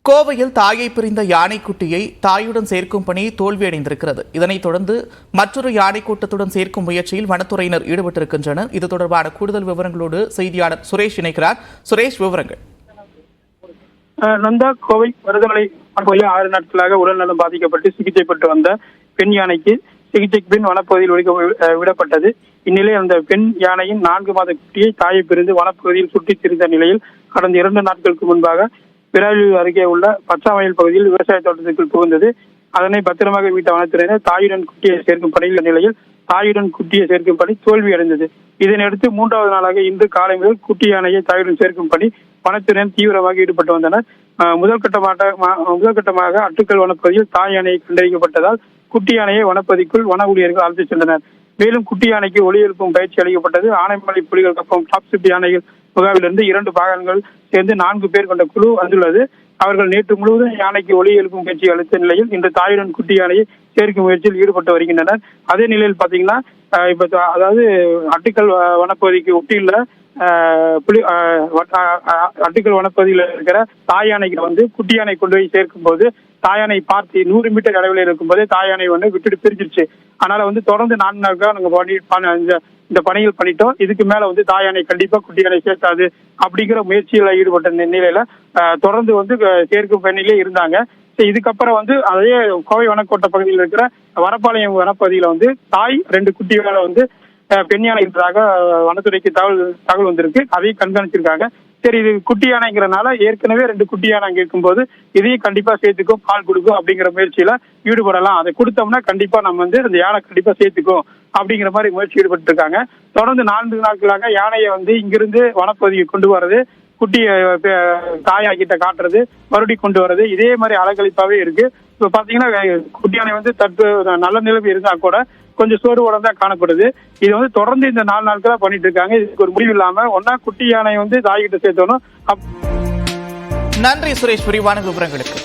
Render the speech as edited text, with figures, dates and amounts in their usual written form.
கோவையில் தாயை பிரிந்த யானைக்குட்டியை தாயுடன் சேர்க்கும் பணி தோல்வியடைந்திருக்கிறது. இதனைத் தொடர்ந்து மற்றொரு யானை கூட்டத்துடன் சேர்க்கும் முயற்சியில் வனத்துறையினர் ஈடுபட்டிருக்கின்றனர். இது தொடர்பான கூடுதல் விவரங்களோடு செய்தியாளர் சுரேஷ் இணைக்கிறார். சுரேஷ், விவரங்கள். நந்தா கோவை மருதமலை 6 நாட்களாக உடல்நலம் பாதிக்கப்பட்டு சிகிச்சை பெற்று வந்த பெண் யானைக்கு சிகிச்சைக்கு பின் வனப்பகுதியில் விடப்பட்டது. இந்நிலையில் அந்த பெண் யானையின் 4 மாத குட்டியை தாயை பிரிந்து வனப்பகுதியில் சுற்றித் திரிந்த நிலையில் கடந்த 2 நாட்களுக்கு முன்பாக பிராலூர் அருகே உள்ள பச்சாமயில் பகுதியில் விவசாய தோட்டத்திற்குள் புகுந்தது. அதனை பத்திரமாக மீட்ட வனத்துறையினர் தாயுடன் குட்டியை சேர்க்கும் பணியில் நிலையில் தாயுடன் குட்டியை சேர்க்கும் பணி தோல்வியடைந்தது. இதனையடுத்து 3வது நாளாக இன்று காலை முதல் குட்டி யானையை தாயுடன் சேர்க்கும் பணி வனத்துறையினர் தீவிரமாக ஈடுபட்டு வந்தனர். முதல் கட்டமாக அட்டுக்கல் வனப்பகுதியில் தாய் யானையை கண்டறியப்பட்டதால் குட்டி யானையை வனப்பகுதிக்குள் வன ஊழியர்கள் அழைத்துச் சென்றனர். மேலும் குட்டி யானைக்கு ஒலி எழுப்பும் பயிற்சி அளிக்கப்பட்டது. ஆனைமலை புலிகள் கப்பம் டாப்சிப் யானைகள் முகாமிலிருந்து 2 பாகங்கள் சேர்ந்து 4 பேர் கொண்ட குழு வந்துள்ளது. அவர்கள் நேற்று முழுவதும் யானைக்கு ஒலி எழுப்பும் பயிற்சி அளித்த நிலையில் இன்று தாயுடன் குட்டி யானையை சேர்க்கும் முயற்சியில் ஈடுபட்டு வருகின்றனர். அதே நிலையில் பாத்தீங்கன்னா அதாவது அட்டுக்கல் வனப்பகுதிக்கு ஒட்டியுள்ள அட்டுக்கல் வனப்பகுதியில் இருக்கிற தாய் யானைக்கு குட்டி யானை கொண்டு போய் சேர்க்கும் போது தாயானை பார்த்து 100 மீட்டர் அளவில் இருக்கும் போதே தாயானை விட்டுட்டு பிரிஞ்சிருச்சு. அதனால தொடர்ந்து 4 நாட்கள் நாங்க இந்த பணிகள் பண்ணிட்டோம். இதுக்கு மேல தாயானை கண்டிப்பா குட்டி யானை சேர்த்தாது அப்படிங்கிற முயற்சியில ஈடுபட்ட நிலையில தொடர்ந்து சேர்க்கும் பணியிலே இருந்தாங்க. இதுக்கப்புறம் அதே கோவை வனக்கோட்டை பகுதியில் இருக்கிற வரப்பாளையம் வனப்பகுதியில தாய் 2 குட்டிகளை பெண் யானை இருப்பதாக வனத்துறைக்கு தகவல் வந்திருக்கு. அதையும் கண்காணிச்சிருக்காங்க. சரி, இது குட்டி யானைங்கிறனால ஏற்கனவே 2 குட்டி யானை அங்க இருக்கும்போது இதையும் கண்டிப்பா சேர்த்துக்கும், பால் கொடுக்கும் அப்படிங்கிற முயற்சியில ஈடுபடலாம். அதை கொடுத்தோம்னா கண்டிப்பா நம்ம அந்த யானை கண்டிப்பா சேர்த்துக்கும் அப்படிங்கிற மாதிரி முயற்சி ஈடுபட்டு இருக்காங்க. தொடர்ந்து 4 நாட்களாக யானையை இங்கிருந்து வனப்பகுதிக்கு கொண்டு வர்றது, குட்டியை தாயாக்கிட்ட காட்டுறது, மறுபடியும் கொண்டு வர்றது, இதே மாதிரி அலங்கழிப்பாவே இருக்கு. இப்ப பாத்தீங்கன்னா குட்டி யானை தற்பு நல்ல நிலைமை இருந்தா கூட கொஞ்சம் சோர்வோட தான் காணப்படுது. இது தொடர்ந்து இந்த 4 நாட்களா பண்ணிட்டு இருக்காங்க. இதுக்கு ஒரு முடிவு இல்லாம ஒன்னா குட்டி யானை தாய்கிட்ட சேர்த்தணும். நன்றி சுரேஷ், விரிவான விவரங்களுக்கு.